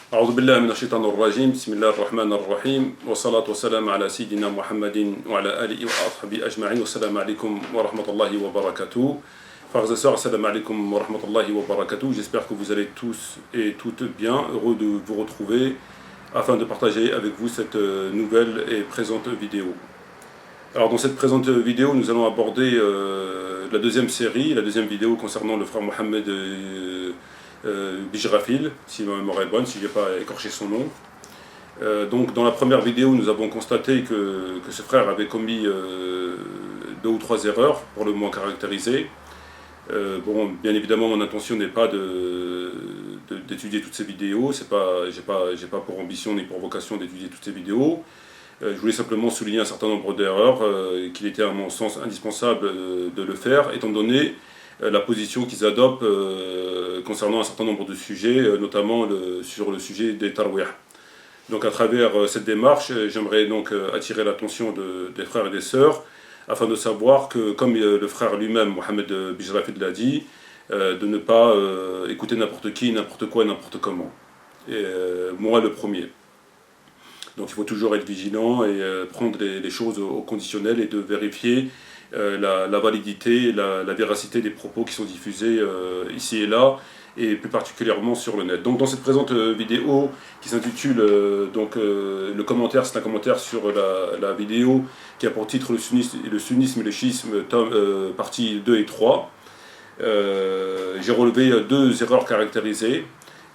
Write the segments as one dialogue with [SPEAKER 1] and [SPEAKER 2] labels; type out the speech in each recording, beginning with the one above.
[SPEAKER 1] أعوذ بالله من الشيطان الرجيم بسم الله الرحمن الرحيم والصلاة والسلام على سيدنا محمد وعلى آله وأصحابه أجمعين والسلام عليكم ورحمة الله وبركاته. Frères et sœurs, assalamu alaikum wa rahmatullahi wa barakatuh. J'espère que vous allez tous et toutes bien, heureux de vous retrouver afin de partager avec vous cette nouvelle et présente vidéo. Alors dans cette présente vidéo, nous allons aborder la deuxième série, la deuxième vidéo concernant le frère Mohamed Bijrafil, si ma mémoire est bonne, si je n'ai pas écorché son nom. Donc dans la première vidéo, nous avons constaté que ce frère avait commis deux ou trois erreurs, pour le moins caractérisées. Bon, bien évidemment, mon intention n'est pas d'étudier toutes ces vidéos, j'ai pas pour ambition ni pour vocation d'étudier toutes ces vidéos. Je voulais simplement souligner un certain nombre d'erreurs, qu'il était à mon sens indispensable de le faire, étant donné la position qu'ils adoptent concernant un certain nombre de sujets, notamment sur le sujet des tarwih. Donc à travers cette démarche, j'aimerais donc attirer l'attention des frères et des sœurs, afin de savoir que, comme le frère lui-même, Mohamed Bijrafil l'a dit, de ne pas écouter n'importe qui, n'importe quoi, n'importe comment. Et moi le premier. Donc il faut toujours être vigilant et prendre les choses au conditionnel et de vérifier la validité, la véracité des propos qui sont diffusés ici et là, et plus particulièrement sur le net. Donc dans cette présente vidéo qui s'intitule le commentaire, c'est un commentaire sur la vidéo qui a pour titre le sunnisme et le chiisme, partie 2 et 3. J'ai relevé deux erreurs caractérisées,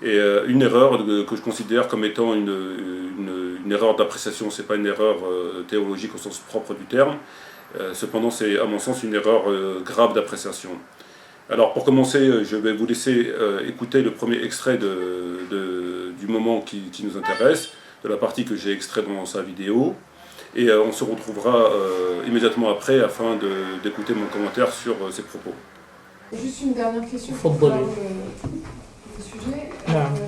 [SPEAKER 1] et une erreur que je considère comme étant une erreur d'appréciation. Ce n'est pas une erreur théologique au sens propre du terme, cependant c'est à mon sens une erreur grave d'appréciation. Alors pour commencer, je vais vous laisser écouter le premier extrait du moment qui nous intéresse, de la partie que j'ai extrait dans sa vidéo, et on se retrouvera immédiatement après afin d'écouter mon commentaire sur ses propos.
[SPEAKER 2] Juste une dernière question pour clore le sujet.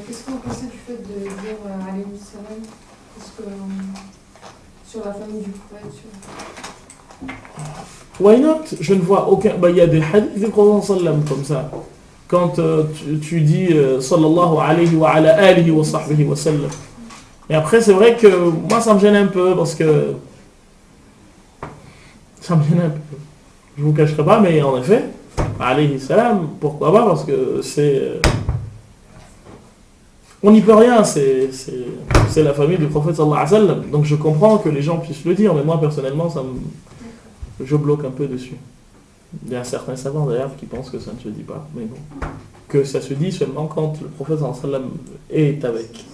[SPEAKER 2] Qu'est-ce que vous pensez du fait de dire alayhi salam sur la famille du prophète
[SPEAKER 3] Why not? Je ne vois aucun. Il y a des hadiths du prophète sallam comme ça. Quand tu dis sallallahu alayhi wa ala alihi wa sahbihi wa sallam. Et après, c'est vrai que moi, ça me gêne un peu parce que. Ça me gêne un peu. Je ne vous cacherai pas, mais en effet, alayhi salam, pourquoi pas? Parce que c'est. On n'y peut rien, c'est la famille du prophète sallallahu alayhi wa sallam. Donc je comprends que les gens puissent le dire, mais moi, personnellement, je bloque un peu dessus. Il y a certains savants d'ailleurs qui pensent que ça ne se dit pas, mais bon. Que ça se dit seulement quand le prophète sallallahu alayhi wa sallam est avec.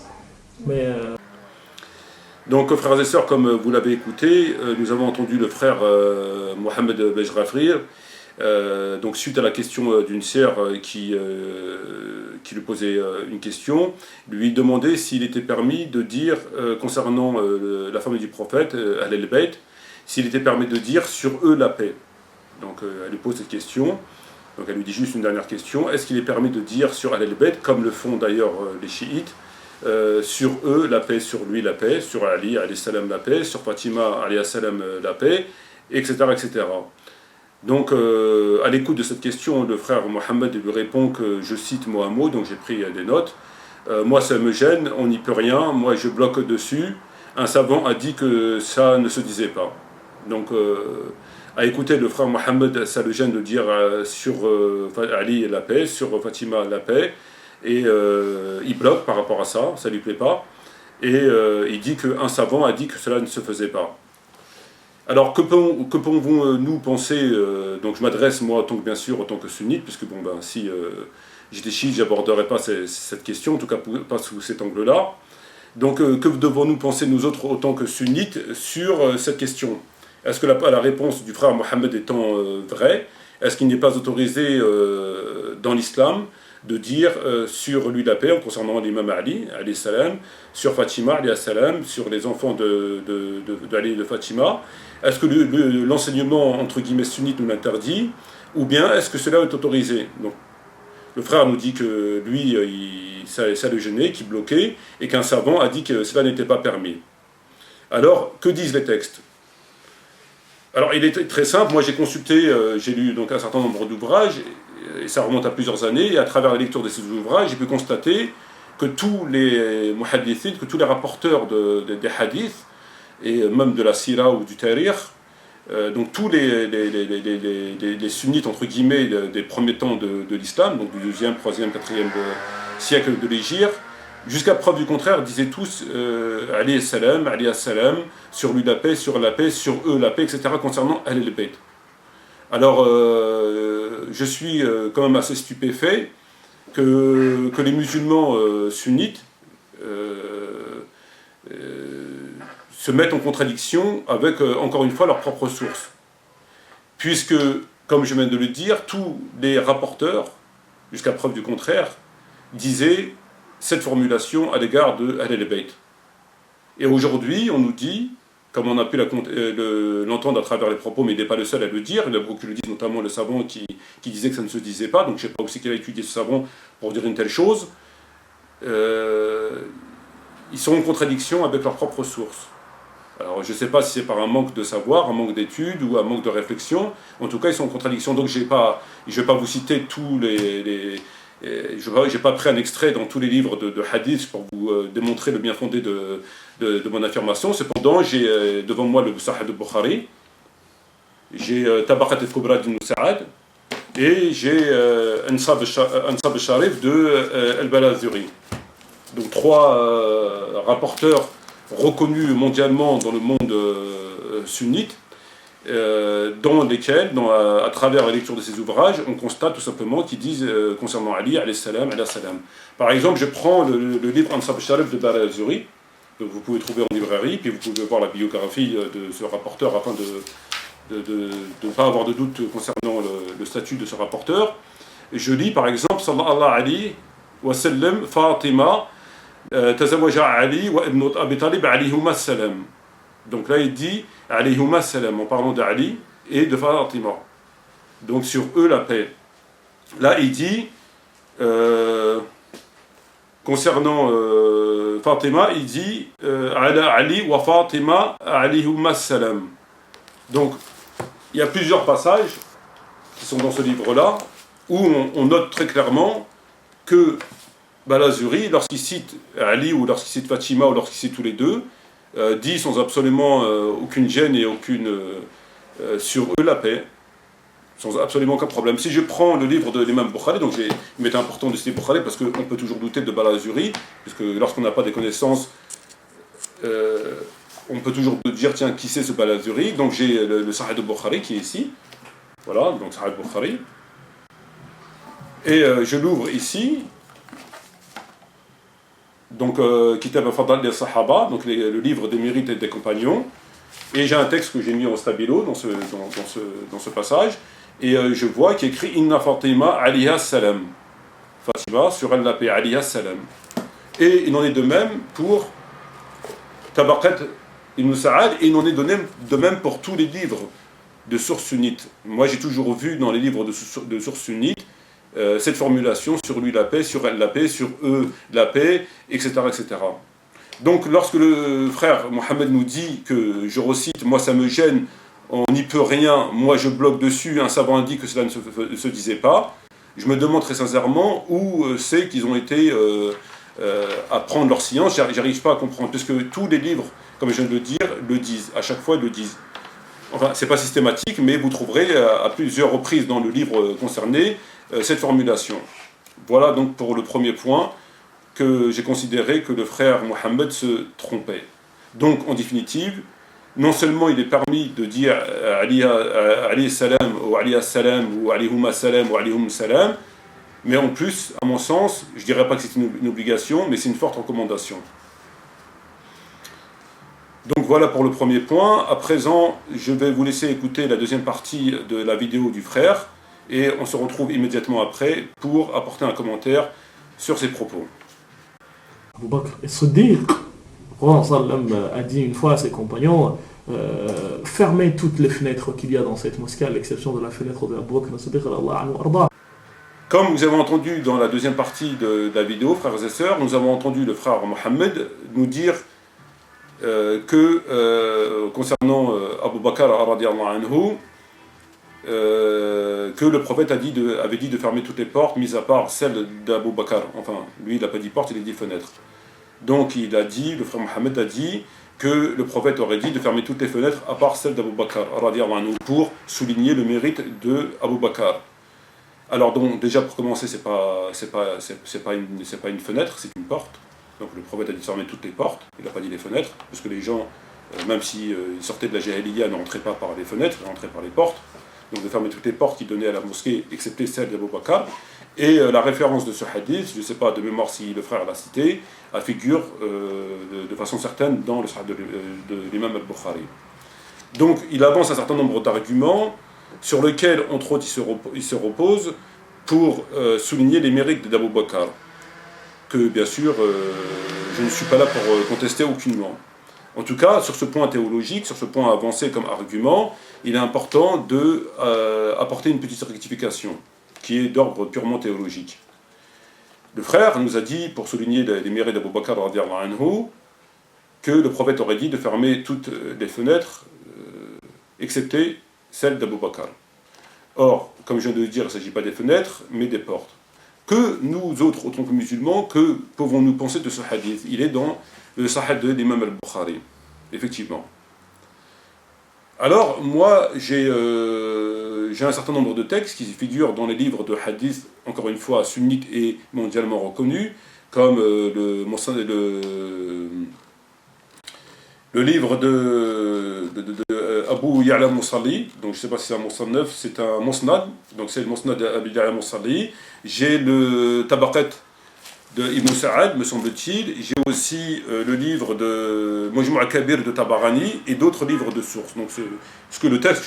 [SPEAKER 3] Mais
[SPEAKER 1] Donc frères et sœurs, comme vous l'avez écouté, nous avons entendu le frère Mohamed Bijrafil, donc suite à la question d'une sœur qui lui posait une question, lui demandait s'il était permis de dire concernant la famille du prophète, Ahl al-Bayt, s'il était permis de dire sur eux la paix. Donc elle lui pose cette question, donc elle lui dit juste une dernière question, est-ce qu'il est permis de dire sur Ahl al-Bayt, comme le font d'ailleurs les chiites, sur eux la paix, sur lui la paix, sur Ali alayhi salam la paix, sur Fatima alayhi salam la paix, etc. etc. Donc à l'écoute de cette question, le frère Mohamed lui répond que je cite mot à mot, donc j'ai pris des notes. Moi ça me gêne, on n'y peut rien, moi je bloque dessus, un savant a dit que ça ne se disait pas. Donc à écouter le frère Mohamed, ça le gêne de dire sur Ali la paix, sur Fatima la paix, et il bloque par rapport à ça, ça lui plaît pas, et il dit qu'un savant a dit que cela ne se faisait pas. Alors que pouvons-nous penser, donc je m'adresse moi bien sûr en tant que sunnite, puisque bon ben si j'étais chiite, j'aborderais pas cette question, en tout cas pas sous cet angle-là. Donc que devons-nous penser nous autres autant que sunnites sur cette question? Est-ce que la réponse du frère Mohamed étant vraie, est-ce qu'il n'est pas autorisé dans l'islam de dire sur lui la paix en concernant l'imam Ali alayhi salam, sur Fatima alayhi salam, sur les enfants d'Ali et de Fatima? Est-ce que l'enseignement entre guillemets sunnite nous l'interdit, ou bien est-ce que cela est autorisé? Donc le frère nous dit que lui ça le gênait, qu'il bloquait, et qu'un savant a dit que cela n'était pas permis. Alors que disent les textes? Alors il est très simple, moi j'ai consulté, j'ai lu donc un certain nombre d'ouvrages, et ça remonte à plusieurs années, et à travers la lecture de ces ouvrages, j'ai pu constater que tous les muhaddithin, que tous les rapporteurs des hadiths, et même de la sira ou du tariq, donc tous les sunnites, entre guillemets, des premiers temps de l'islam, donc du 2e, 3e, 4e siècle de l'Hégire, jusqu'à preuve du contraire, disaient tous alayhi salam, sur lui la paix, sur eux la paix, etc., concernant Ahl al-Bayt. Alors, je suis quand même assez stupéfait que les musulmans sunnites se mettent en contradiction avec, encore une fois, leurs propres sources. Puisque, comme je viens de le dire, tous les rapporteurs, jusqu'à preuve du contraire, disaient cette formulation à l'égard de Ahl al-Bayt. Et aujourd'hui, on nous dit, comme on a pu l'entendre à travers les propos, mais il n'est pas le seul à le dire, il y en a beaucoup qui le disent, notamment le savant qui disait que ça ne se disait pas, donc je ne sais pas aussi qui a étudié ce savant pour dire une telle chose, ils sont en contradiction avec leurs propres sources. Alors je ne sais pas si c'est par un manque de savoir, un manque d'études ou un manque de réflexion, en tout cas ils sont en contradiction, donc je ne vais pas vous citer tous je n'ai pas pris un extrait dans tous les livres de hadith pour vous démontrer le bien fondé de mon affirmation. Cependant, j'ai devant moi le Sahih al-Bukhari, j'ai Tabaqat al-Kubra d'Ibn Sa'ad, et j'ai Ansab al-Sharif de al-Balazuri. Donc 3 rapporteurs reconnus mondialement dans le monde sunnite, dans lesquels, à travers la lecture de ces ouvrages, on constate tout simplement qu'ils disent concernant Ali, alayhi salam. Par exemple, je prends le livre Ansab al-Sharif de Balazuri, que vous pouvez trouver en librairie, puis vous pouvez voir la biographie de ce rapporteur afin de ne pas avoir de doute concernant le statut de ce rapporteur. Et je lis par exemple Sallallahu alayhi wa sallam Fatima tazawaja Ali wa ibn Abi Talib alayhuma salam. Donc là il dit alayhuma salam en parlant d'Ali et de Fatima. Donc sur eux la paix. Là il dit concernant Fatima, il dit ala Ali wa Fatima alayhuma salam. Donc il y a plusieurs passages qui sont dans ce livre-là où on note très clairement que Balazuri, lorsqu'il cite Ali ou lorsqu'il cite Fatima ou lorsqu'il cite tous les deux, dit sans absolument aucune gêne et sur eux la paix, sans absolument aucun problème. Si je prends le livre de l'imam Bukhari, donc il m'était important de citer Bukhari parce qu'on peut toujours douter de Balazuri, puisque lorsqu'on n'a pas des connaissances, on peut toujours dire tiens qui c'est ce Balazuri. Donc j'ai le Sahih al-Bukhari qui est ici, voilà, donc Sahih al-Bukhari, et je l'ouvre ici. Donc Kitab al-Fadal al-Sahaba, donc le livre des mérites et des compagnons, et j'ai un texte que j'ai mis en stabilo dans ce passage, et je vois qu'il y a écrit Inna Fatima alayha salam. Fatima sur elle la paix alayha salam. Et il en est de même pour Tabaqat Ibn Sa'ad, et il en est de même pour tous les livres de sources sunnites. Moi j'ai toujours vu dans les livres de sources sunnites cette formulation sur lui la paix, sur elle la paix, sur eux la paix, etc., etc. Donc lorsque le frère Mohammed nous dit que, je recite, moi ça me gêne, on n'y peut rien, moi je bloque dessus, un savant indique que cela ne se disait pas, je me demande très sincèrement où c'est qu'ils ont été à prendre leur science, j'arrive pas à comprendre, puisque tous les livres, comme je viens de le dire, le disent, à chaque fois ils le disent. Enfin, c'est pas systématique, mais vous trouverez à plusieurs reprises dans le livre concerné cette formulation. Voilà donc pour le premier point que j'ai considéré que le frère Mohammed se trompait. Donc en définitive, non seulement il est permis de dire Ali salam ou Ali salam ou alihuma salam ou alihum salam, mais en plus, à mon sens, je dirais pas que c'est une obligation, mais c'est une forte recommandation. Donc voilà pour le premier point. À présent, je vais vous laisser écouter la deuxième partie de la vidéo du frère, et on se retrouve immédiatement après pour apporter un commentaire sur ses propos.
[SPEAKER 3] Abu Bakr as-Siddiq, a dit une fois à ses compagnons fermez toutes les fenêtres qu'il y a dans cette mosquée, à l'exception de la fenêtre de Abu Bakr as-Siddiq.
[SPEAKER 1] Comme vous avez entendu dans la deuxième partie de la vidéo, frères et sœurs, nous avons entendu le frère Mohammed nous dire que concernant Abu Bakr radiyallahu anhu, que le prophète avait dit de fermer toutes les portes, mis à part celle d'Abu Bakr. Enfin, lui, il n'a pas dit porte, il a dit fenêtre. Donc, le frère Mohammed a dit que le prophète aurait dit de fermer toutes les fenêtres à part celle d'Abu Bakr, pour souligner le mérite d'Abu Bakr. Alors, donc, déjà, pour commencer, c'est pas une fenêtre, c'est une porte. Donc, le prophète a dit de fermer toutes les portes, il n'a pas dit les fenêtres, parce que les gens, même s'ils sortaient de la Jahiliya, ne rentraient pas par les fenêtres, ils rentraient par les portes. Donc, de fermer toutes les portes qui donnaient à la mosquée, excepté celle d'Abu Bakr. Et la référence de ce hadith, je ne sais pas de mémoire si le frère l'a cité, figure de façon certaine dans le sahih de l'imam al-Bukhari. Donc, il avance un certain nombre d'arguments sur lesquels, entre autres, il se repose pour souligner les mérites d'Abu Bakr, que bien sûr, je ne suis pas là pour contester aucunement. En tout cas, sur ce point théologique, sur ce point avancé comme argument, il est important d'apporter une petite rectification, qui est d'ordre purement théologique. Le frère nous a dit, pour souligner les mérites d'Abu Bakr, que le prophète aurait dit de fermer toutes les fenêtres, excepté celle d'Abu Bakr. Or, comme je viens de le dire, il ne s'agit pas des fenêtres, mais des portes. Que nous autres, autant que musulmans, que pouvons-nous penser de ce hadith? Il est dans le sahih de l'imam al-Bukhari, effectivement. Alors, moi, j'ai un certain nombre de textes qui figurent dans les livres de hadith, encore une fois, sunnites et mondialement reconnus, comme le livre de Abu Ya'la Musalli, donc je ne sais pas si c'est un Musannaf, c'est un Musnad, donc c'est le Musnad d'Abu Ya'la Musalli. J'ai le Tabaqat de Ibn Sa'ad, me semble-t-il. J'ai aussi le livre de Mujmu' al-Kabir de Tabarani et d'autres livres de sources. Donc c'est le texte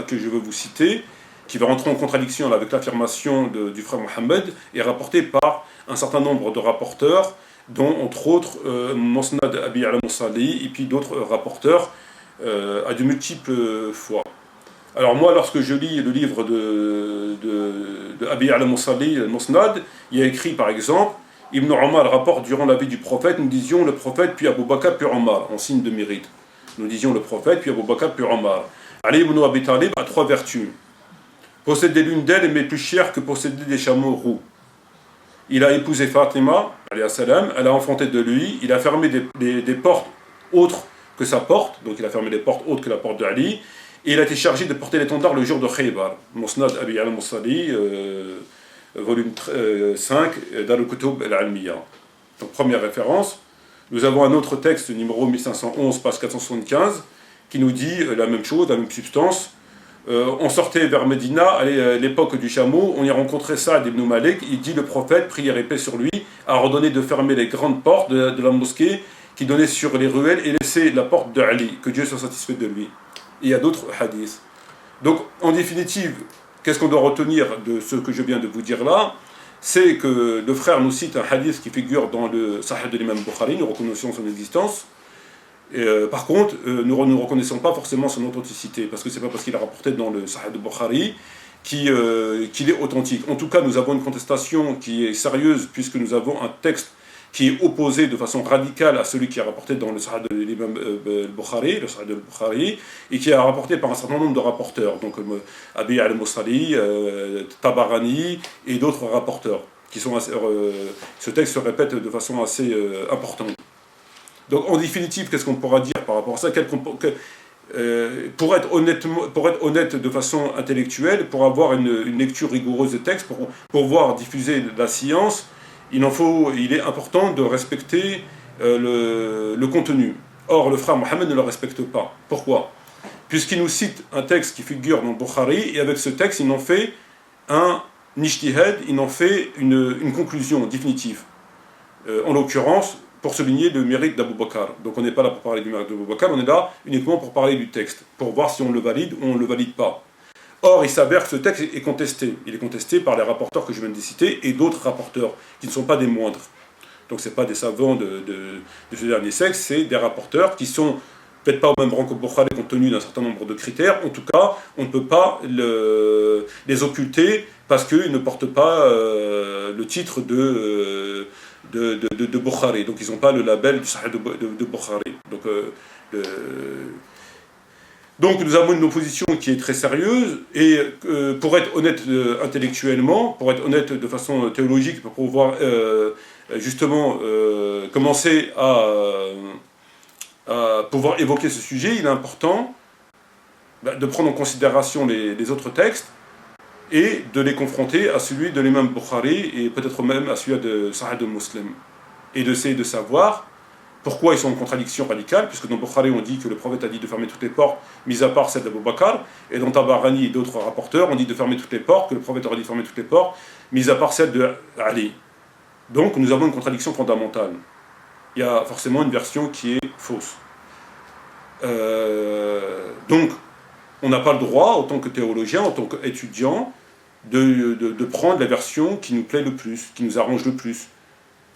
[SPEAKER 1] que je veux vous citer, qui va rentrer en contradiction avec l'affirmation du frère Mohammed, est rapporté par un certain nombre de rapporteurs, dont entre autres Musnad Abi al-Musalli et puis d'autres rapporteurs à de multiples fois. Alors moi, lorsque je lis le livre de Abi al-Musalli, le Musnad, il y a écrit par exemple, Ibn Omar rapporte durant la vie du prophète, nous disions le prophète puis Abu Bakr puis Omar, en signe de mérite. Nous disions le prophète puis Abu Bakr puis Omar. Ali ibn Abi Talib a 3 vertus. Posséder l'une d'elles mais plus chère que posséder des chameaux roux. Il a épousé Fatima, elle a enfanté de lui, il a fermé des portes autres que sa porte, donc il a fermé des portes autres que la porte de Ali, et il a été chargé de porter l'étendard le jour de Khaybar. Musnad Abi al-Musalli, volume 5, dans le Kutub al-Almiya. Donc première référence. Nous avons un autre texte, numéro 1511, page 475, qui nous dit la même chose, la même substance. On sortait vers Médina, à l'époque du chameau, on y rencontrait Saad ibn Malik, il dit le prophète, prière et paix sur lui, a ordonné de fermer les grandes portes de la mosquée qui donnaient sur les ruelles et laisser la porte de Ali, que Dieu soit satisfait de lui. Et il y a d'autres hadiths. Donc, en définitive, qu'est-ce qu'on doit retenir de ce que je viens de vous dire là? C'est que le frère nous cite un hadith qui figure dans le Sahih de l'imam Bukhari, nous reconnaissons son existence. Par contre, nous ne reconnaissons pas forcément son authenticité, parce que c'est pas parce qu'il a rapporté dans le Sahih de Bukhari qu'il est authentique. En tout cas, nous avons une contestation qui est sérieuse, puisque nous avons un texte qui est opposé de façon radicale à celui qui est rapporté dans le Sahih de l'imam Bukhari, le Sahih de Bukhari, et qui est rapporté par un certain nombre de rapporteurs, donc Abi al-Musalli, Tabarani et d'autres rapporteurs, qui sont ce texte se répète de façon assez importante. Donc en définitive, qu'est-ce qu'on pourra dire par rapport à ça? Pour être honnête de façon intellectuelle, pour avoir une lecture rigoureuse des textes, pour pouvoir diffuser la science, il est important de respecter le contenu. Or, le frère Mohammed ne le respecte pas. Pourquoi? Puisqu'il nous cite un texte qui figure dans Bukhari, et avec ce texte, il en fait un ijtihad, il en fait une conclusion définitive. En l'occurrence, pour souligner le mérite d'Abu Bakr. Donc on n'est pas là pour parler du mérite d'Abu Bakr, on est là uniquement pour parler du texte, pour voir si on le valide ou on ne le valide pas. Or, il s'avère que ce texte est contesté. Il est contesté par les rapporteurs que je viens de citer et d'autres rapporteurs, qui ne sont pas des moindres. Donc ce n'est pas des savants de ce dernier sexe, c'est des rapporteurs qui sont peut-être pas au même rang que Bukhari compte tenu d'un certain nombre de critères. En tout cas, on ne peut pas les occulter parce qu'ils ne portent pas le titre de Bukhari. Donc ils n'ont pas le label du Sahih de Bukhari. Donc Donc nous avons une opposition qui est très sérieuse, et pour être honnête intellectuellement, pour être honnête de façon théologique, pour pouvoir justement commencer à pouvoir évoquer ce sujet, il est important de prendre en considération les autres textes et de les confronter à celui de l'imam Bukhari et peut-être même à celui de Sahih al-Muslim, et d'essayer de savoir pourquoi ils sont en contradiction radicale, puisque dans Bukhari on dit que le prophète a dit de fermer toutes les portes, mis à part celle d'Abu Bakr, et dans Tabarani et d'autres rapporteurs on dit de fermer toutes les portes, que le prophète aurait dit de fermer toutes les portes, mis à part celle de Ali. Donc nous avons une contradiction fondamentale. Il y a forcément une version qui est fausse. Donc on n'a pas le droit, en tant que théologien, en tant qu'étudiant, de prendre la version qui nous plaît le plus, qui nous arrange le plus,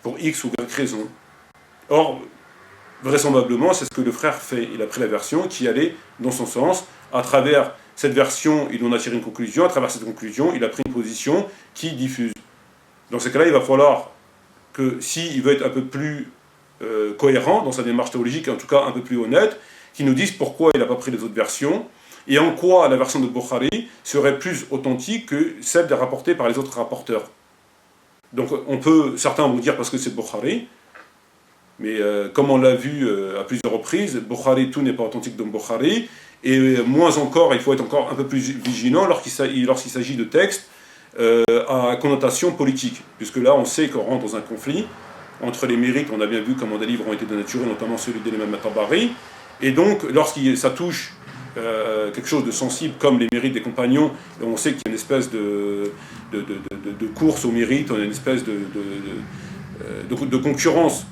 [SPEAKER 1] pour X ou Y raison. Or, vraisemblablement, c'est ce que le frère fait. Il a pris la version qui allait dans son sens. À travers cette version, il en a tiré une conclusion. À travers cette conclusion, il a pris une position qui diffuse. Dans ce cas-là, il va falloir que, s'il veut être un peu plus cohérent dans sa démarche théologique, en tout cas un peu plus honnête, qu'il nous dise pourquoi il n'a pas pris les autres versions, et en quoi la version de Bukhari serait plus authentique que celle rapportée par les autres rapporteurs. Donc certains vont dire parce que c'est Bukhari, mais comme on l'a vu à plusieurs reprises, Bukhari, tout n'est pas authentique dans Bukhari, et moins encore, il faut être encore un peu plus vigilant lorsqu'il s'agit de textes à connotation politique, puisque là on sait qu'on rentre dans un conflit entre les mérites, on a bien vu comment des livres ont été dénaturés, notamment celui de l'imam Tabari, et donc lorsque ça touche quelque chose de sensible comme les mérites des compagnons, on sait qu'il y a une espèce de course au mérite, une espèce de concurrence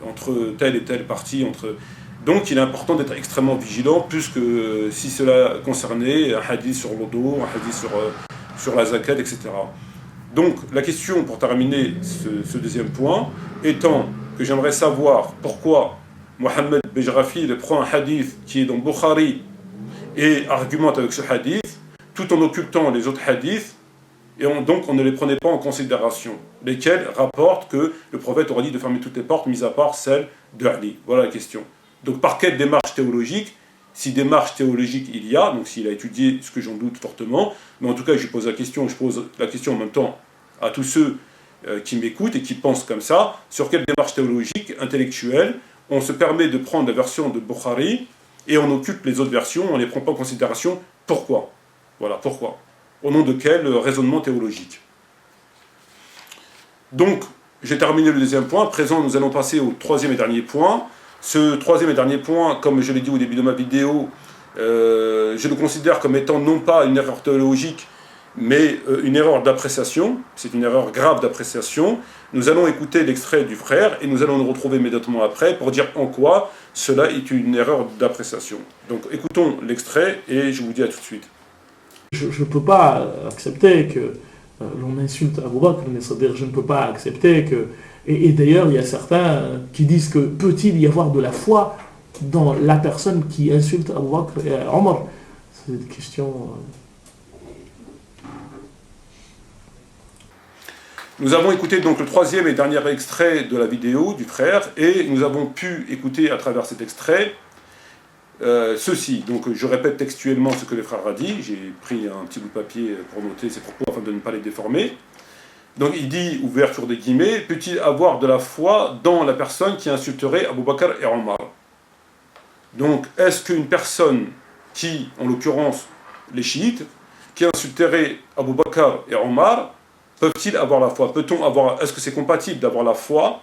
[SPEAKER 1] entre telle et telle partie. Donc il est important d'être extrêmement vigilant, plus que si cela concernait un hadith sur l'odo, un hadith sur la zakat, etc. Donc la question, pour terminer ce deuxième point, étant que j'aimerais savoir pourquoi Mohamed Bejrafil prend un hadith qui est dans Bukhari et argumente avec ce hadith, tout en occultant les autres hadiths, et donc on ne les prenait pas en considération, lesquels rapportent que le prophète aura dit de fermer toutes les portes, mis à part celle de Ali. Voilà la question. Donc par quelle démarche théologique, si démarche théologique il y a, donc s'il a étudié, ce que j'en doute fortement, mais en tout cas je pose la question en même temps à tous ceux qui m'écoutent et qui pensent comme ça, sur quelle démarche théologique, intellectuelle, on se permet de prendre la version de Bukhari et on occupe les autres versions, on ne les prend pas en considération. Pourquoi ? Voilà, pourquoi ? Au nom de quel raisonnement théologique ? Donc, j'ai terminé le deuxième point. À présent, nous allons passer au troisième et dernier point. Ce troisième et dernier point, comme je l'ai dit au début de ma vidéo, je le considère comme étant non pas une erreur théologique, mais une erreur d'appréciation. C'est une erreur grave d'appréciation. Nous allons écouter l'extrait du frère et nous allons nous retrouver immédiatement après pour dire en quoi cela est une erreur d'appréciation. Donc écoutons l'extrait et je vous dis à tout de suite.
[SPEAKER 3] Je ne peux pas accepter que l'on insulte Abu Bakr, c'est-à-dire je ne peux pas accepter que... Et d'ailleurs, il y a certains qui disent que peut-il y avoir de la foi dans la personne qui insulte Abu Bakr et Omar ? C'est une question...
[SPEAKER 1] Nous avons écouté donc le troisième et dernier extrait de la vidéo du frère, et nous avons pu écouter à travers cet extrait ceci. Donc je répète textuellement ce que le frère a dit, j'ai pris un petit bout de papier pour noter ses propos afin de ne pas les déformer. Donc il dit, ouverture des guillemets, peut-il avoir de la foi dans la personne qui insulterait Abu Bakr et Omar ? Donc est-ce qu'une personne qui, en l'occurrence les chiites, qui insulterait Abu Bakr et Omar, peuvent-ils avoir la foi ? Est-ce que c'est compatible d'avoir la foi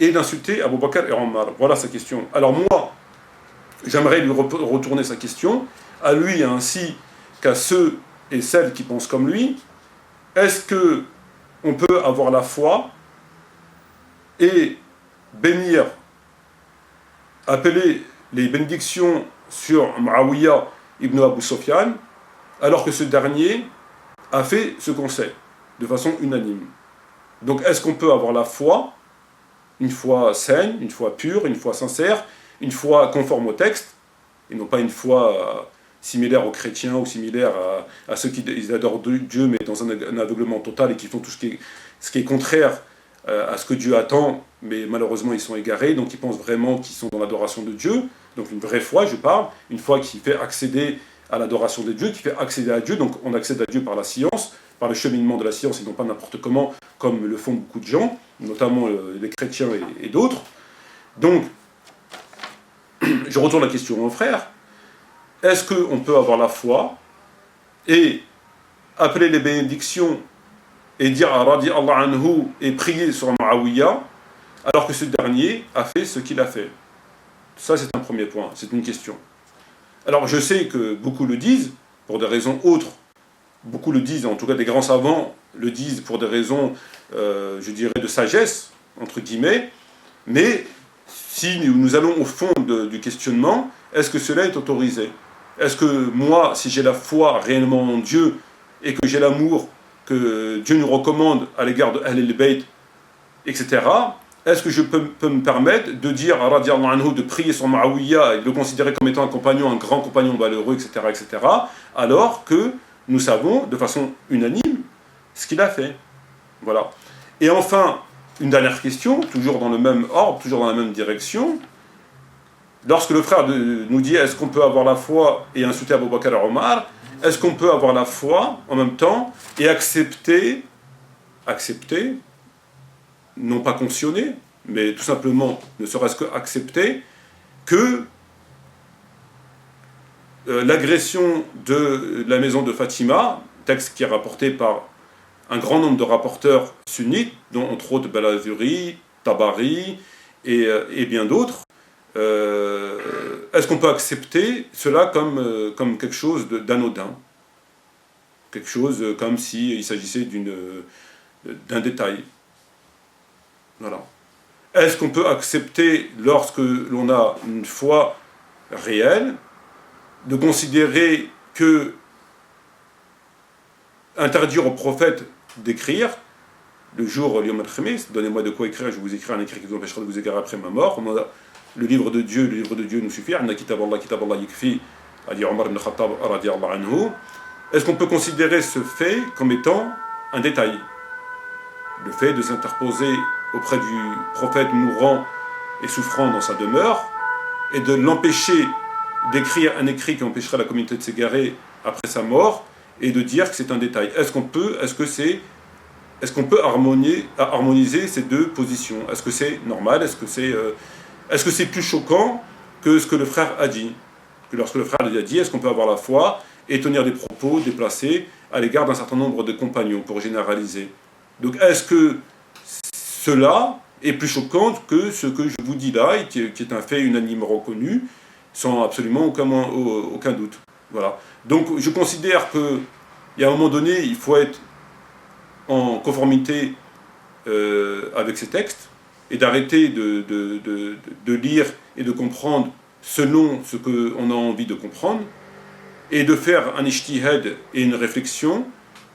[SPEAKER 1] et d'insulter Abu Bakr et Omar ? Voilà sa question. Alors moi, j'aimerais lui retourner sa question, à lui ainsi qu'à ceux et celles qui pensent comme lui. Est-ce que on peut avoir la foi et bénir, appeler les bénédictions sur Muawiyah ibn Abu Sufyan, alors que ce dernier a fait ce qu'on sait de façon unanime. Donc est-ce qu'on peut avoir la foi, une foi saine, une foi pure, une foi sincère, une foi conforme au texte, et non pas une foi similaire aux chrétiens ou similaire à ceux qui adorent Dieu mais dans un aveuglement total et qui font tout ce qui est contraire à ce que Dieu attend, mais malheureusement ils sont égarés, donc ils pensent vraiment qu'ils sont dans l'adoration de Dieu. Donc une vraie foi, je parle, une foi qui fait accéder à l'adoration de Dieu, qui fait accéder à Dieu. Donc on accède à Dieu par la science, par le cheminement de la science et non pas n'importe comment, comme le font beaucoup de gens, notamment les chrétiens et d'autres. Donc, je retourne la question à mon frère. Est-ce qu'on peut avoir la foi et appeler les bénédictions et dire « Radi Allah anhu » et prier sur Muawiyah, alors que ce dernier a fait ce qu'il a fait? Ça, c'est un premier point, c'est une question. Alors, je sais que beaucoup le disent, pour des raisons autres. Beaucoup le disent, en tout cas des grands savants le disent pour des raisons, je dirais, de sagesse, entre guillemets. Mais si nous allons au fond du questionnement, est-ce que cela est autorisé? Est-ce que moi, si j'ai la foi réellement en Dieu, et que j'ai l'amour que Dieu nous recommande à l'égard de Ahl al-Bayt, etc., est-ce que je peux me permettre de dire à radiallahu anhu de prier sur Muawiyah et de le considérer comme étant un compagnon, un grand compagnon valeureux, etc., etc., alors que nous savons de façon unanime ce qu'il a fait. Voilà. Et enfin, une dernière question, toujours dans le même ordre, toujours dans la même direction. Lorsque le frère nous dit est-ce qu'on peut avoir la foi et insulter Abu Bakr et Omar, est-ce qu'on peut avoir la foi en même temps et accepter, non pas cautionner, mais tout simplement, ne serait-ce que accepter que l'agression de la maison de Fatima, texte qui est rapporté par un grand nombre de rapporteurs sunnites, dont entre autres Balazuri, Tabari et bien d'autres, est-ce qu'on peut accepter cela comme quelque chose d'anodin? Quelque chose comme s'il s'agissait d'un détail. Voilà. Est-ce qu'on peut accepter, lorsque l'on a une foi réelle, de considérer que interdire au prophète d'écrire, le jour Yom al-Khamis, donnez-moi de quoi écrire, je vous écrirai un écrit qui vous empêchera de vous égarer après ma mort. Le livre de Dieu nous suffit. Anna kitab Allah yikfi, a dit Omar ibn Khattab radiyallahu anhu. Est-ce qu'on peut considérer ce fait comme étant un détail? Le fait de s'interposer auprès du prophète mourant et souffrant dans sa demeure, et de l'empêcher d'écrire un écrit qui empêcherait la communauté de s'égarer après sa mort, et de dire que c'est un détail. Est-ce qu'on peut harmoniser ces deux positions? Est-ce que c'est normal? Est-ce que c'est plus choquant que ce que le frère a dit? Que lorsque le frère a dit, est-ce qu'on peut avoir la foi et tenir des propos déplacés à l'égard d'un certain nombre de compagnons, pour généraliser? Donc est-ce que cela est plus choquant que ce que je vous dis là, et qui est un fait unanime reconnu, sans absolument aucun doute? Voilà. Donc je considère qu'il y a un moment donné, il faut être en conformité avec ces textes, et d'arrêter de lire et de comprendre selon ce qu'on a envie de comprendre, et de faire un ijtihad et une réflexion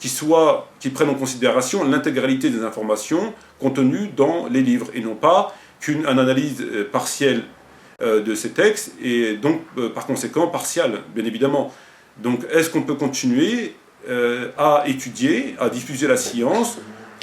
[SPEAKER 1] qui prennent en considération l'intégralité des informations contenues dans les livres, et non pas qu'une analyse partielle de ces textes, et donc par conséquent partiale, bien évidemment. Donc est-ce qu'on peut continuer à étudier, à diffuser la science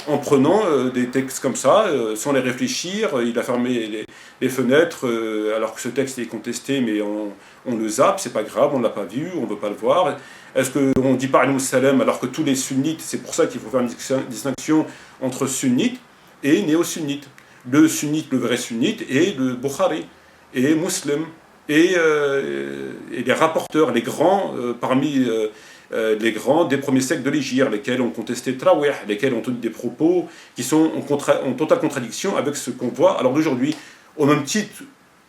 [SPEAKER 1] en prenant des textes comme ça, sans les réfléchir? Il a fermé les fenêtres alors que ce texte est contesté, mais on le zappe, c'est pas grave, on l'a pas vu, on veut pas le voir. Est-ce qu'on dit pas Alayhi salam alors que tous les sunnites, c'est pour ça qu'il faut faire une distinction entre sunnites et néo-sunnites. Le sunnite, le vrai sunnite, et le Bukhari, et Muslim, et les rapporteurs, les grands parmi les grands des premiers siècles de l'Hégire, lesquels ont contesté Trawih, lesquels ont tenu des propos qui sont en totale contradiction avec ce qu'on voit alors d'aujourd'hui, au même titre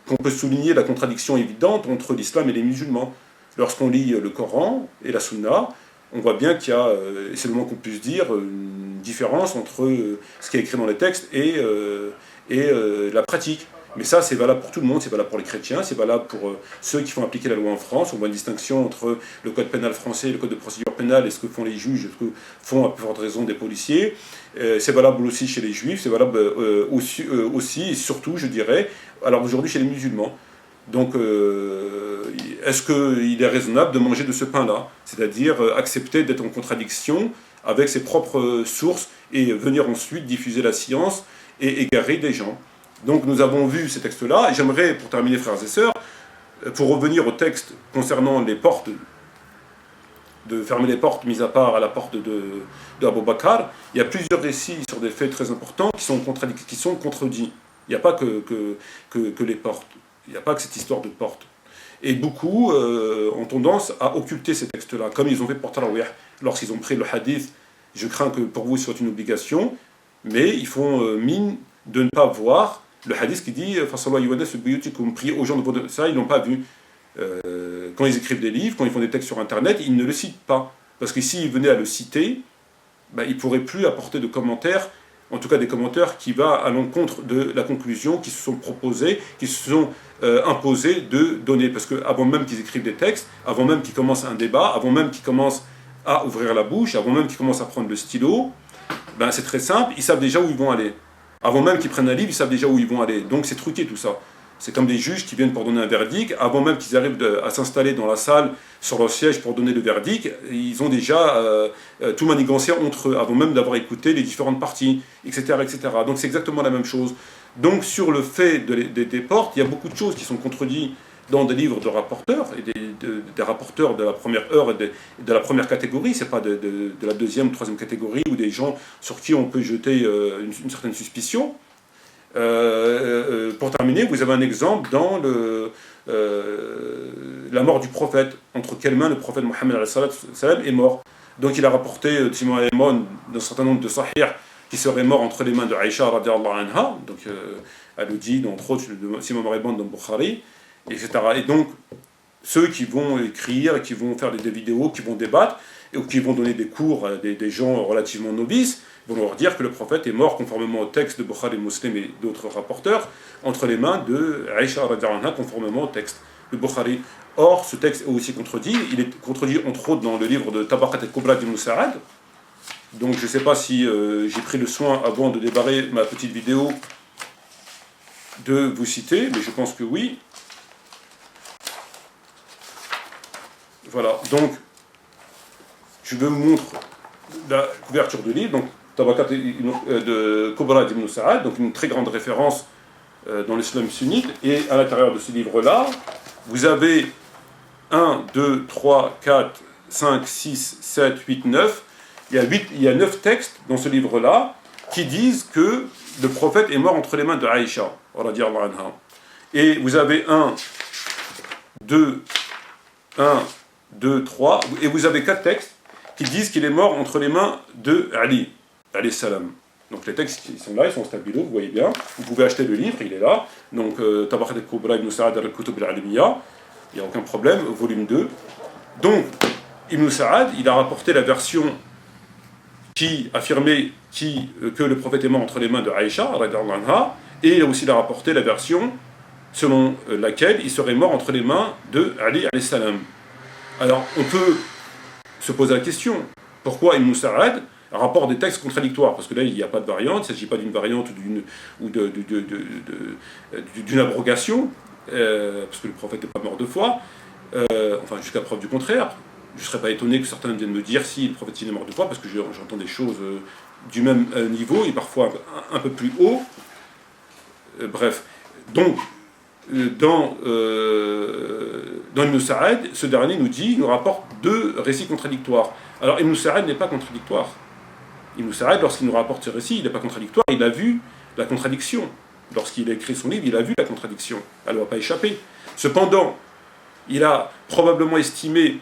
[SPEAKER 1] qu'on peut souligner la contradiction évidente entre l'islam et les musulmans. Lorsqu'on lit le Coran et la Sunna, on voit bien qu'il y a, et c'est le moins qu'on puisse dire, une différence entre ce qui est écrit dans les textes et la pratique. Mais ça, c'est valable pour tout le monde, c'est valable pour les chrétiens, c'est valable pour ceux qui font appliquer la loi en France. On voit une distinction entre le code pénal français et le code de procédure pénale, et ce que font les juges, et ce que font à plus forte raison des policiers. C'est valable aussi chez les juifs, c'est valable aussi et surtout, je dirais, alors aujourd'hui chez les musulmans. Donc, est-ce qu'il est raisonnable de manger de ce pain-là? C'est-à-dire accepter d'être en contradiction avec ses propres sources et venir ensuite diffuser la science et égarer des gens. Donc nous avons vu ces textes-là, et j'aimerais, pour terminer frères et sœurs, pour revenir au texte concernant les portes, de fermer les portes, mis à part à la porte de Abu Bakr, il y a plusieurs récits sur des faits très importants qui sont contredits. Il n'y a pas que les portes. Il n'y a pas que cette histoire de porte. Et beaucoup ont tendance à occulter ces textes-là, comme ils ont fait pour Tarawih. Lorsqu'ils ont pris le hadith, je crains que pour vous ce soit une obligation, mais ils font mine de ne pas voir le hadith qui dit « priez aux gens de votre... » Ça, ils n'ont pas vu. Quand ils écrivent des livres, quand ils font des textes sur Internet, ils ne le citent pas. Parce que s'ils venaient à le citer, ils ne pourraient plus apporter de commentaires, en tout cas des commentaires qui vont à l'encontre de la conclusion qui se sont proposés, qui se sont imposés de donner. Parce qu'avant même qu'ils écrivent des textes, avant même qu'ils commencent un débat, avant même qu'ils commencent à ouvrir la bouche, avant même qu'ils commencent à prendre le stylo, c'est très simple, ils savent déjà où ils vont aller. Avant même qu'ils prennent un livre, ils savent déjà où ils vont aller. Donc c'est truqué tout ça. C'est comme des juges qui viennent pour donner un verdict. Avant même qu'ils arrivent à s'installer dans la salle, sur leur siège pour donner le verdict, ils ont déjà tout manigancé entre eux, avant même d'avoir écouté les différentes parties, etc. etc. Donc c'est exactement la même chose. Donc sur le fait des portes, il y a beaucoup de choses qui sont contredites dans des livres de rapporteurs, et des rapporteurs de la première heure et de la première catégorie, c'est pas de la deuxième ou troisième catégorie, ou des gens sur qui on peut jeter une certaine suspicion. Pour terminer, vous avez un exemple dans la mort du prophète, entre quelles mains le prophète Mohammed est mort. Donc il a rapporté Timon Aymon d'un certain nombre de sahih qui serait mort entre les mains de Aïcha radiallahu anha, donc elle le dit, entre autres Timon Aymon dans Bukhari, etc. Et donc ceux qui vont écrire, qui vont faire des vidéos, qui vont débattre, ou qui vont donner des cours à des gens relativement novices, vont leur dire que le prophète est mort conformément au texte de Bukhari, Muslim et d'autres rapporteurs, entre les mains de Aïcha radiallahu anha, conformément au texte de Bukhari. Or, ce texte est aussi contredit. Il est contredit entre autres dans le livre de Tabaqat al-Kubra d'Ibn Sa'ad. Donc je ne sais pas si j'ai pris le soin, avant de débarrer ma petite vidéo, de vous citer, mais je pense que oui. Voilà, donc je vous montre la couverture du livre, donc Tabaqat de Kubra d'Ibn Sa'ad, donc une très grande référence dans l'islam sunnite, et à l'intérieur de ce livre-là, vous avez 1, 2, 3, 4, 5, 6, 7, 8, 9, il y a 9 textes dans ce livre-là qui disent que le prophète est mort entre les mains de Aïcha, radiyallahu anha. Et vous avez 1, 2, 3, et vous avez 4 textes qui disent qu'il est mort entre les mains de Ali, alayhi salam. Donc les textes qui sont là, ils sont stabilo, vous voyez bien. Vous pouvez acheter le livre, il est là. Donc Tabaqat al-Kubra ibn Sa'ad al-Kutub al-Alimiyya, il n'y a aucun problème, volume 2. Donc Ibn Sa'ad, il a rapporté la version qui affirmait que le prophète est mort entre les mains de Aïcha, radiyallahu anha, et il a aussi rapporté la version selon laquelle il serait mort entre les mains de Ali alayhi salam. Alors on peut se poser la question, pourquoi Ibn Sa'ad rapporte des textes contradictoires? Parce que là, il n'y a pas de variante, il ne s'agit pas d'une variante ou d'une abrogation, parce que le prophète n'est pas mort 2 fois, enfin jusqu'à preuve du contraire. Je ne serais pas étonné que certains viennent me dire si le prophète est mort 2 fois, parce que j'entends des choses du même niveau, et parfois un peu plus haut. Bref, donc, dans Ibn Sa'ad, ce dernier nous rapporte 2 récits contradictoires. Alors Ibn Sa'ad n'est pas contradictoire. Ibn Sa'ad, lorsqu'il nous rapporte ce récit, il n'est pas contradictoire, il a vu la contradiction. Lorsqu'il a écrit son livre, il a vu la contradiction. Elle ne va pas échapper. Cependant, il a probablement estimé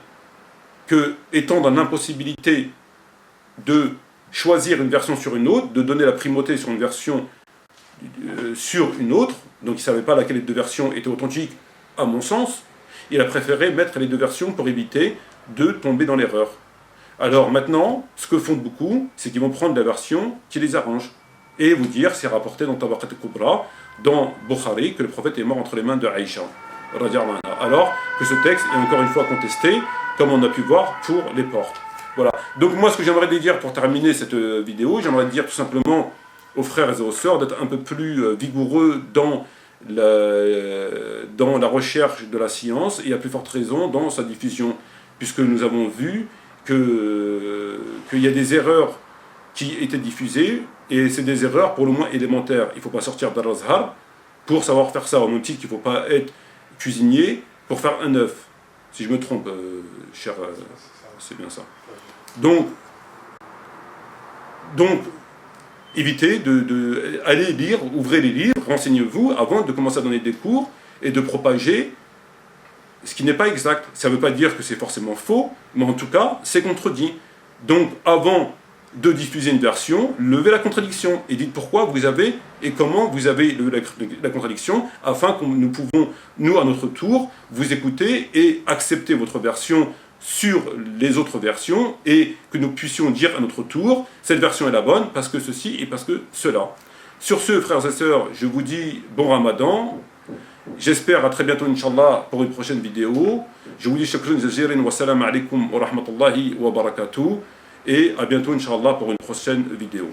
[SPEAKER 1] que, étant dans l'impossibilité de choisir une version sur une autre, de donner la primauté sur une version sur une autre, donc il ne savait pas laquelle des 2 versions était authentique, à mon sens, il a préféré mettre les 2 versions pour éviter de tomber dans l'erreur. Alors maintenant, ce que font beaucoup, c'est qu'ils vont prendre la version qui les arrange, et vous dire, c'est rapporté dans Tabaqat al-Kubra, dans Bukhari, que le prophète est mort entre les mains de Aïcha, alors que ce texte est encore une fois contesté, comme on a pu voir pour les portes. Voilà. Donc moi, ce que j'aimerais dire pour terminer cette vidéo, j'aimerais dire tout simplement aux frères et aux sœurs d'être un peu plus vigoureux dans la recherche de la science, et à plus forte raison dans sa diffusion, puisque nous avons vu qu'il y a des erreurs qui étaient diffusées, et c'est des erreurs pour le moins élémentaires. Il ne faut pas sortir d'Al-Azhar pour savoir faire ça, au même titre qu'il ne faut pas être cuisinier pour faire un œuf. Si je me trompe, cher, c'est bien ça. Donc évitez allez lire, ouvrez les livres, renseignez-vous avant de commencer à donner des cours et de propager ce qui n'est pas exact. Ça ne veut pas dire que c'est forcément faux, mais en tout cas, c'est contredit. Donc, avant de diffuser une version, levez la contradiction et dites pourquoi vous avez et comment vous avez levé la contradiction, afin que nous pouvons, nous, à notre tour, vous écouter et accepter votre version sur les autres versions et que nous puissions dire à notre tour, cette version est la bonne parce que ceci et parce que cela. Sur ce, frères et sœurs, je vous dis bon Ramadan. J'espère à très bientôt, Inch'Allah, pour une prochaine vidéo. Je vous dis shukran jaziran wa salam alaikum wa rahmatullahi wa barakatuh. Et à bientôt, Inch'Allah, pour une prochaine vidéo.